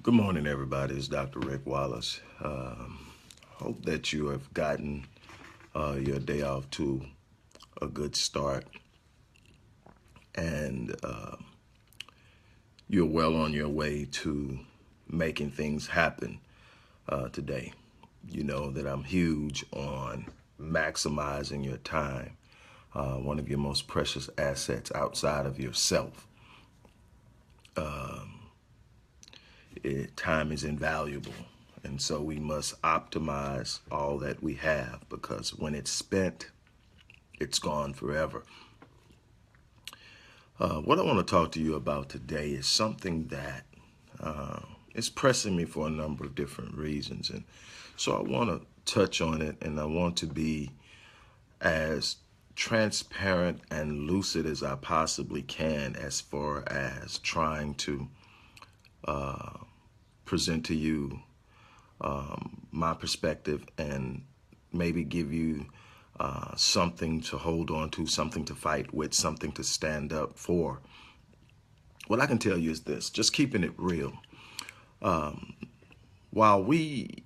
Good morning, everybody. It's Dr. Rick Wallace. Hope that you have gotten your day off to a good start and you're well on your way to making things happen today. You know that I'm huge on maximizing your time, one of your most precious assets outside of yourself. Time is invaluable. And so we must optimize all that we have because when it's spent, it's gone forever. What I want to talk to you about today is something that is pressing me for a number of different reasons. And so I want to touch on it, and I want to be as transparent and lucid as I possibly can as far as trying to present to you my perspective and maybe give you something to hold on to, something to fight with, something to stand up for. What I can tell you is this, just keeping it real. While we,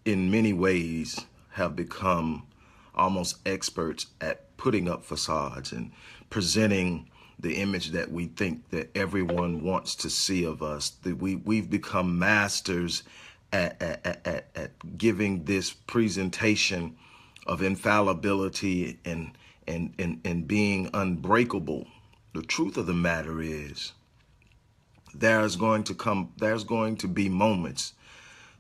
in many ways, have become almost experts at putting up facades and presenting the image that we think that everyone wants to see of us, that we've become masters at giving this presentation of infallibility and being unbreakable. The truth of the matter is there's going to be moments,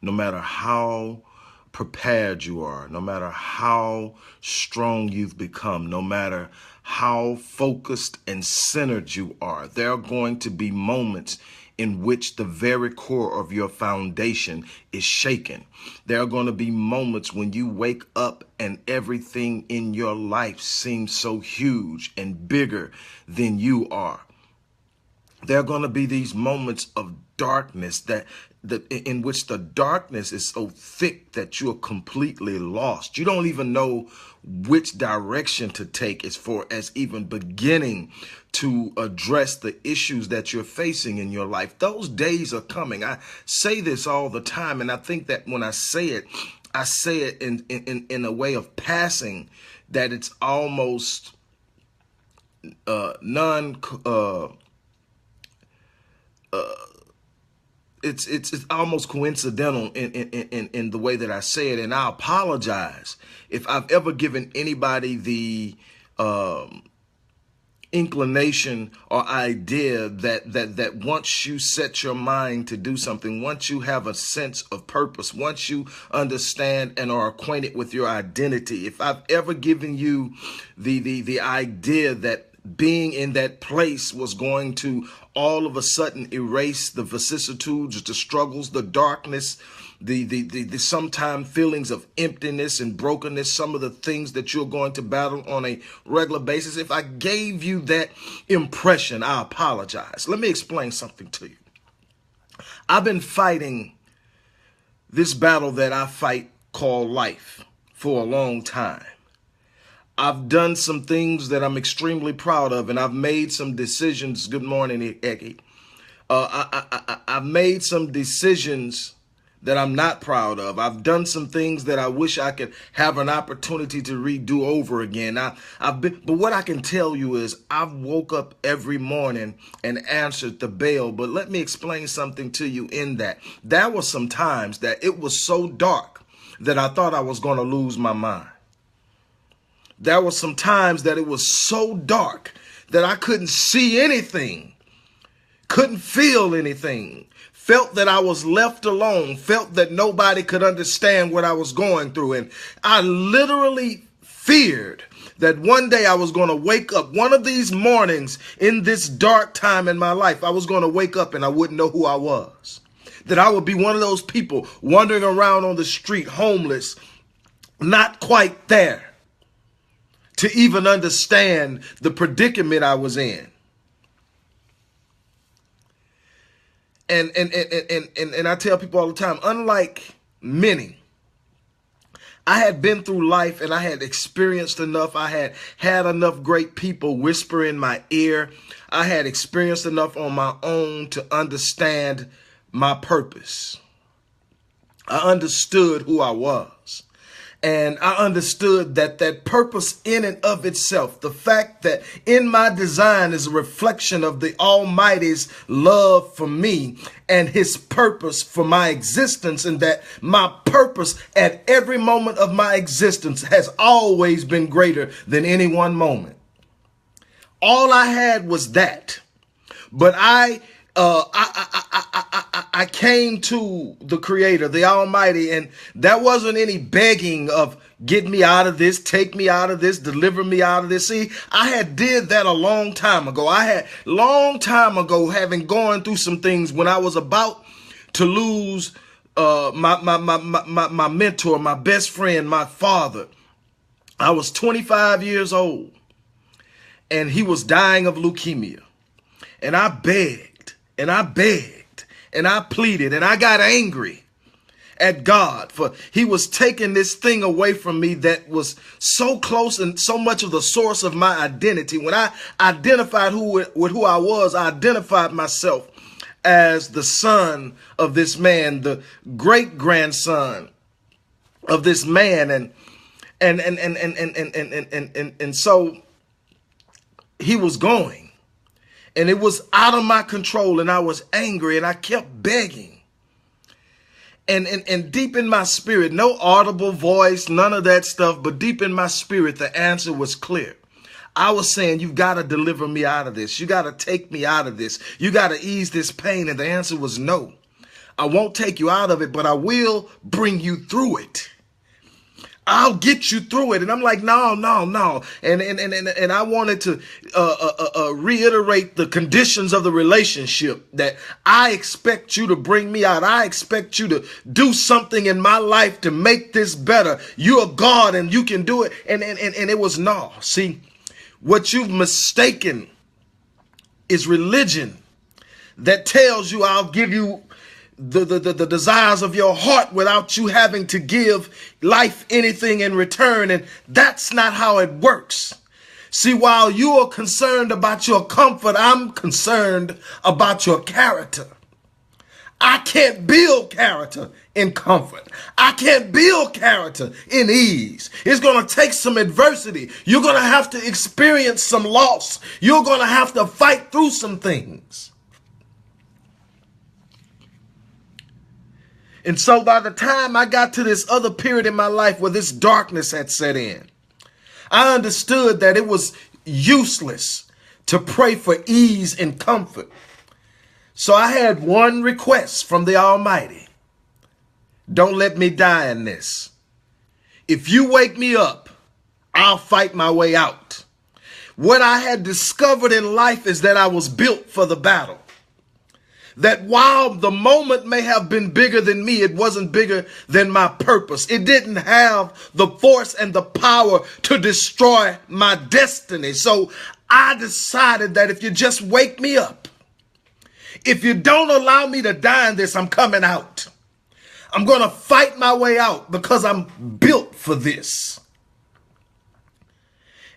no matter how prepared you are, no matter how strong you've become, no matter how focused and centered you are, there are going to be moments in which the very core of your foundation is shaken. There are going to be moments when you wake up and everything in your life seems so huge and bigger than you are. There are going to be these moments of darkness in which the darkness is so thick that you're completely lost. You don't even know which direction to take as far as even beginning to address the issues that you're facing in your life. Those days are coming. I say this all the time, and I think that when I say it in a way of passing, that it's almost it's almost coincidental in the way that I say it, and I apologize if I've ever given anybody the inclination or idea that once you set your mind to do something, once you have a sense of purpose, once you understand and are acquainted with your identity, if I've ever given you the idea that being in that place was going to all of a sudden erase the vicissitudes, the struggles, the darkness, the sometimes feelings of emptiness and brokenness, some of the things that you're going to battle on a regular basis. If I gave you that impression, I apologize. Let me explain something to you. I've been fighting this battle that I fight called life for a long time. I've done some things that I'm extremely proud of, and I've made some decisions. Good morning, Eggy. I've made some decisions that I'm not proud of. I've done some things that I wish I could have an opportunity to redo over again. But what I can tell you is I've woke up every morning and answered the bell. But let me explain something to you in that. There were some times that it was so dark that I thought I was going to lose my mind. There were some times that it was so dark that I couldn't see anything, couldn't feel anything, felt that I was left alone, felt that nobody could understand what I was going through. And I literally feared that one day I was going to wake up one of these mornings in this dark time in my life. I was going to wake up and I wouldn't know who I was, that I would be one of those people wandering around on the street, homeless, not quite there to even understand the predicament I was in. And I tell people all the time, unlike many, I had been through life and I had experienced enough. I had had enough great people whisper in my ear. I had experienced enough on my own to understand my purpose. I understood who I was. And I understood that that purpose in and of itself, the fact that in my design is a reflection of the Almighty's love for me and his purpose for my existence, and that my purpose at every moment of my existence has always been greater than any one moment. All I had was that. But I came to the Creator, the Almighty, and that wasn't any begging of get me out of this, take me out of this, deliver me out of this. See, I had did that a long time ago. Having gone through some things when I was about to lose my mentor, my best friend, my father. I was 25 years old, and he was dying of leukemia. And I begged, and I begged, and I pleaded, and I got angry at God for he was taking this thing away from me that was so close and so much of the source of my identity. When I identified with who I was, I identified myself as the son of this man, the great grandson of this man, and so he was going. And it was out of my control, and I was angry, and I kept begging. And deep in my spirit, no audible voice, none of that stuff, but deep in my spirit, the answer was clear. I was saying, you've got to deliver me out of this. You got to take me out of this. You got to ease this pain. And the answer was no. I won't take you out of it, but I will bring you through it. I'll get you through it. And I'm like, no. And I wanted to reiterate the conditions of the relationship, that I expect you to bring me out. I expect you to do something in my life to make this better. You're God and you can do it. And it was no. See, what you've mistaken is religion that tells you I'll give you the desires of your heart without you having to give life anything in return. And that's not how it works. See, while you are concerned about your comfort, I'm concerned about your character. I can't build character in comfort. I can't build character in ease. It's going to take some adversity. You're going to have to experience some loss. You're going to have to fight through some things. And so by the time I got to this other period in my life where this darkness had set in, I understood that it was useless to pray for ease and comfort. So I had one request from the Almighty. Don't let me die in this. If you wake me up, I'll fight my way out. What I had discovered in life is that I was built for the battle. That while the moment may have been bigger than me, it wasn't bigger than my purpose. It didn't have the force and the power to destroy my destiny. So I decided that if you just wake me up, if you don't allow me to die in this, I'm coming out. I'm going to fight my way out because I'm built for this.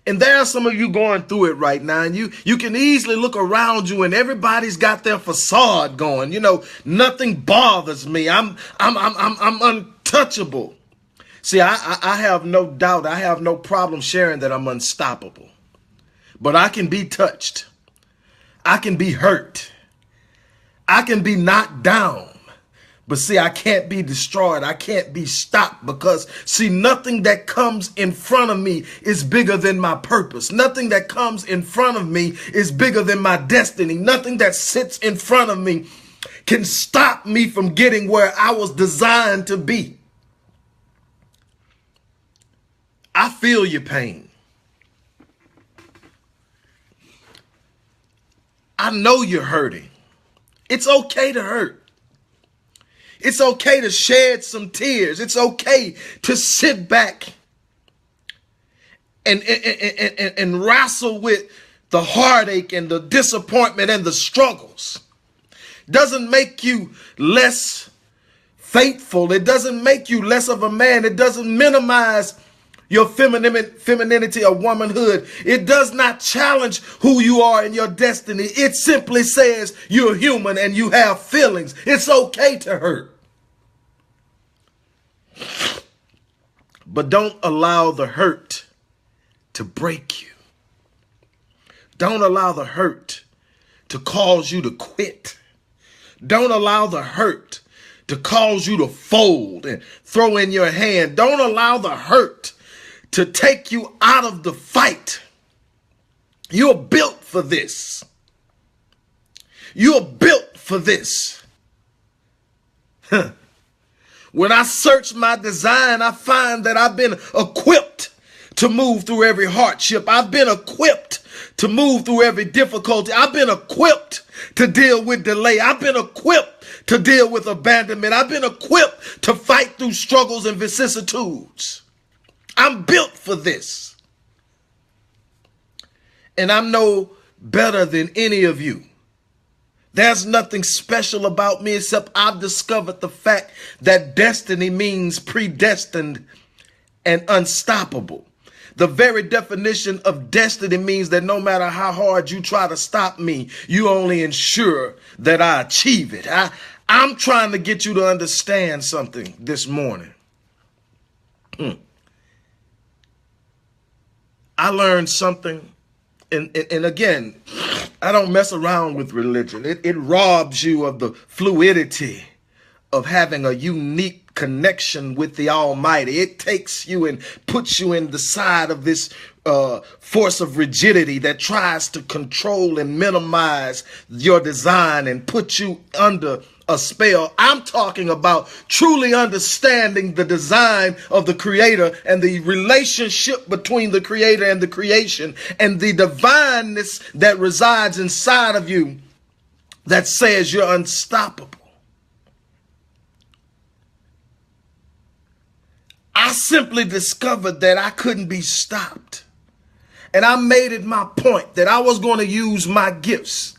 And there are some of you going through it right now, and you can easily look around you and everybody's got their facade going. You know, nothing bothers me. I'm untouchable. See, I have no doubt. I have no problem sharing that I'm unstoppable. But I can be touched. I can be hurt. I can be knocked down. But see, I can't be destroyed. I can't be stopped because, see, nothing that comes in front of me is bigger than my purpose. Nothing that comes in front of me is bigger than my destiny. Nothing that sits in front of me can stop me from getting where I was designed to be. I feel your pain. I know you're hurting. It's okay to hurt. It's okay to shed some tears. It's okay to sit back and wrestle with the heartache and the disappointment and the struggles. Doesn't make you less faithful. It doesn't make you less of a man. It doesn't minimize your femininity or womanhood. It does not challenge who you are in your destiny. It simply says you're human and you have feelings. It's okay to hurt. But don't allow the hurt to break you. Don't allow the hurt to cause you to quit. Don't allow the hurt to cause you to fold and throw in your hand. Don't allow the hurt to take you out of the fight. You're built for this. You're built for this. When I search my design, I find that I've been equipped to move through every hardship. I've been equipped to move through every difficulty. I've been equipped to deal with delay. I've been equipped to deal with abandonment. I've been equipped to fight through struggles and vicissitudes. I'm built for this. And I'm no better than any of you. There's nothing special about me except I've discovered the fact that destiny means predestined and unstoppable. The very definition of destiny means that no matter how hard you try to stop me, you only ensure that I achieve it. I'm trying to get you to understand something this morning. I learned something. And again, I don't mess around with religion. It robs you of the fluidity of having a unique connection with the Almighty. It takes you and puts you in the side of this force of rigidity that tries to control and minimize your design and put you under a spell. I'm talking about truly understanding the design of the Creator and the relationship between the Creator and the creation and the divineness that resides inside of you that says you're unstoppable. I simply discovered that I couldn't be stopped. And I made it my point that I was going to use my gifts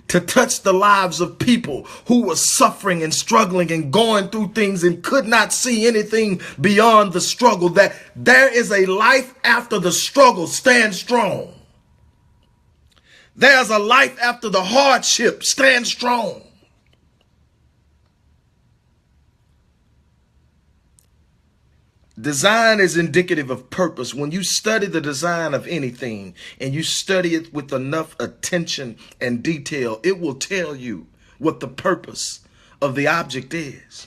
to touch the lives of people who were suffering and struggling and going through things and could not see anything beyond the struggle, that there is a life after the struggle. Stand strong. There's a life after the hardship. Stand strong. Design is indicative of purpose. When you study the design of anything and you study it with enough attention and detail, it will tell you what the purpose of the object is.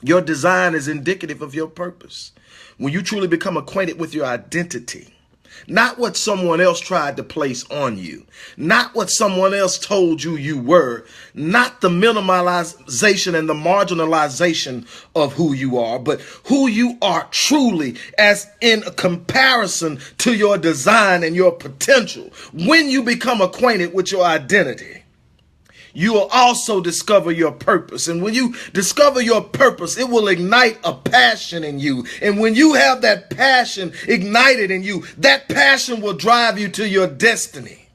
Your design is indicative of your purpose. When you truly become acquainted with your identity, not what someone else tried to place on you, not what someone else told you you were, not the minimalization and the marginalization of who you are, but who you are truly as in a comparison to your design and your potential. When you become acquainted with your identity, you will also discover your purpose. And when you discover your purpose, it will ignite a passion in you. And when you have that passion ignited in you, that passion will drive you to your destiny.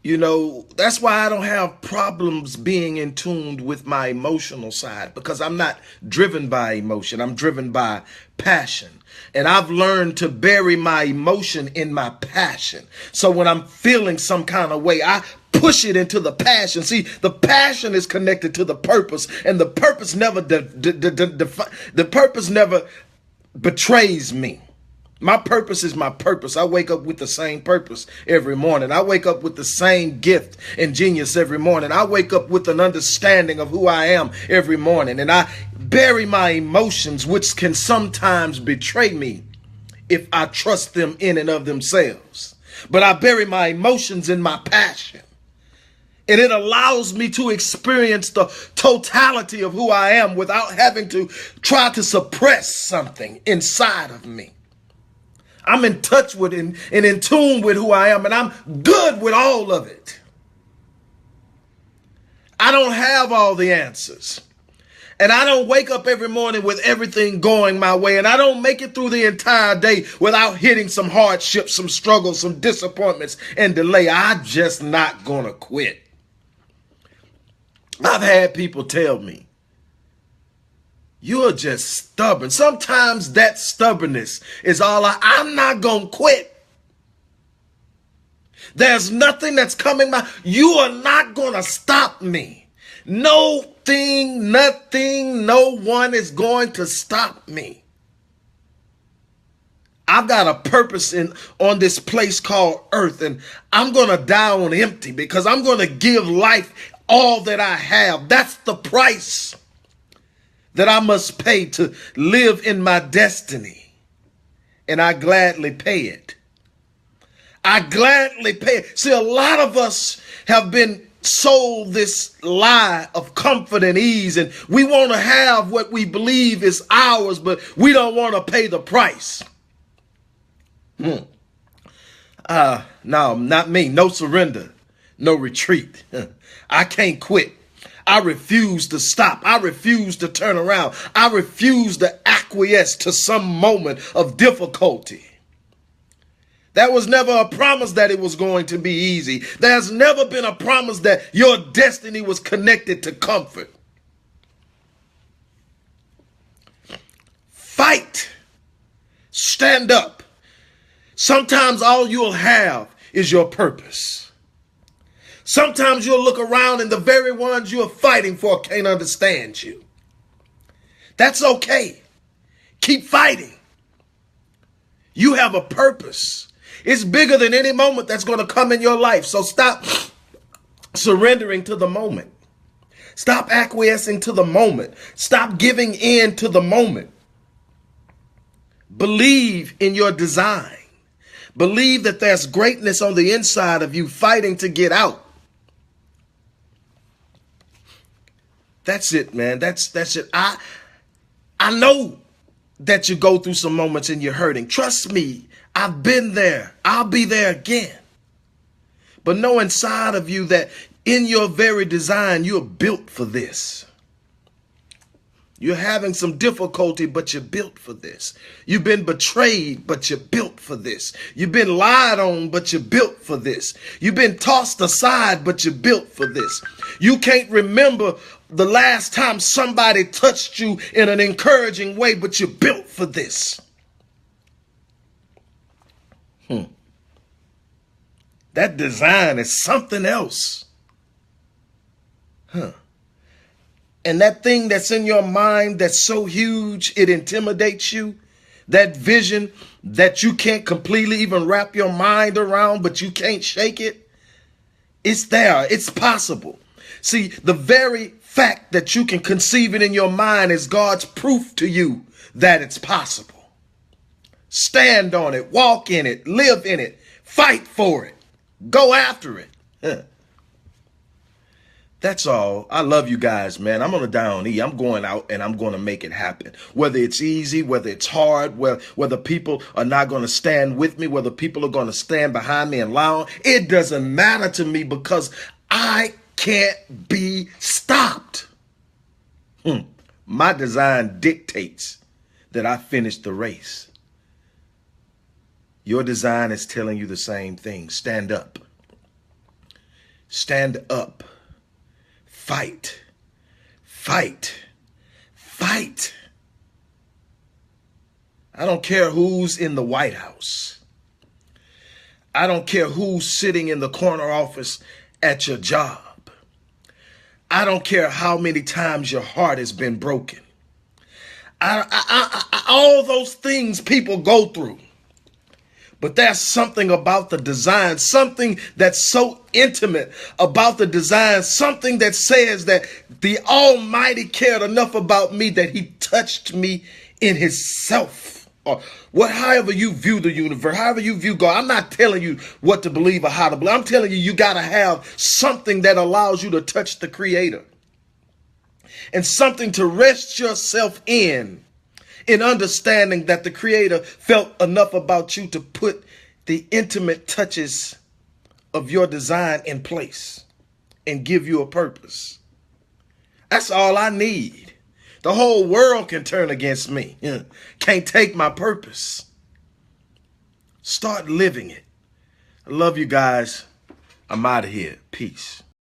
You know, that's why I don't have problems being in tune with my emotional side, because I'm not driven by emotion. I'm driven by passion. And I've learned to bury my emotion in my passion. So when I'm feeling some kind of way, I push it into the passion. See, the passion is connected to the purpose, and the purpose never betrays me. My purpose is my purpose. I wake up with the same purpose every morning. I wake up with the same gift and genius every morning. I wake up with an understanding of who I am every morning. And I bury my emotions, which can sometimes betray me if I trust them in and of themselves. But I bury my emotions in my passion. And it allows me to experience the totality of who I am without having to try to suppress something inside of me. I'm in touch with and in tune with who I am, and I'm good with all of it. I don't have all the answers. And I don't wake up every morning with everything going my way. And I don't make it through the entire day without hitting some hardships, some struggles, some disappointments and delay. I'm just not going to quit. I've had people tell me, you're just stubborn. Sometimes that stubbornness is I'm not going to quit. There's nothing that's coming by. You are not going to stop me. No thing, nothing, no one is going to stop me. I've got a purpose on this place called earth, and I'm going to die on empty because I'm going to give life all that I have. That's the price that I must pay to live in my destiny. And I gladly pay it. I gladly pay it. See, a lot of us have been sold this lie of comfort and ease, and we want to have what we believe is ours, but we don't want to pay the price. No, not me. No surrender, no retreat. I can't quit. I refuse to stop. I refuse to turn around. I refuse to acquiesce to some moment of difficulty. There was never a promise that it was going to be easy. There's never been a promise that your destiny was connected to comfort. Fight. Stand up. Sometimes all you'll have is your purpose. Sometimes you'll look around and the very ones you're fighting for can't understand you. That's okay. Keep fighting. You have a purpose. It's bigger than any moment that's going to come in your life. So stop surrendering to the moment. Stop acquiescing to the moment. Stop giving in to the moment. Believe in your design. Believe that there's greatness on the inside of you fighting to get out. That's it, man. That's it. I know that you go through some moments and you're hurting. Trust me, I've been there. I'll be there again. But know inside of you that in your very design, you're built for this. You're having some difficulty, but you're built for this. You've been betrayed, but you're built for this. You've been lied on, but you're built for this. You've been tossed aside, but you're built for this. You can't remember the last time somebody touched you in an encouraging way, but you're built for this. That design is something else. And that thing that's in your mind that's so huge, it intimidates you. That vision that you can't completely even wrap your mind around, but you can't shake it. It's there. It's possible. See, the very fact that you can conceive it in your mind is God's proof to you that it's possible. Stand on it. Walk in it. Live in it. Fight for it. Go after it. That's all. I love you guys, man. I'm on a down E. I'm going out and I'm going to make it happen. Whether it's easy, whether it's hard, whether people are not going to stand with me, whether people are going to stand behind me and lie on, it doesn't matter to me because I can't be stopped. My design dictates that I finish the race. Your design is telling you the same thing. Stand up. Stand up. Fight, fight, fight. I don't care who's in the White House. I don't care who's sitting in the corner office at your job. I don't care how many times your heart has been broken. All those things people go through. But there's something about the design, something that's so intimate about the design, something that says that the Almighty cared enough about me that he touched me in his self. Or however you view the universe, however you view God. I'm not telling you what to believe or how to believe. I'm telling you, you got to have something that allows you to touch the Creator. And something to rest yourself in understanding that the Creator felt enough about you to put the intimate touches of your design in place and give you a purpose. That's all I need. The whole world can turn against me. Can't take my purpose. Start living it. I love you guys. I'm out of here. Peace.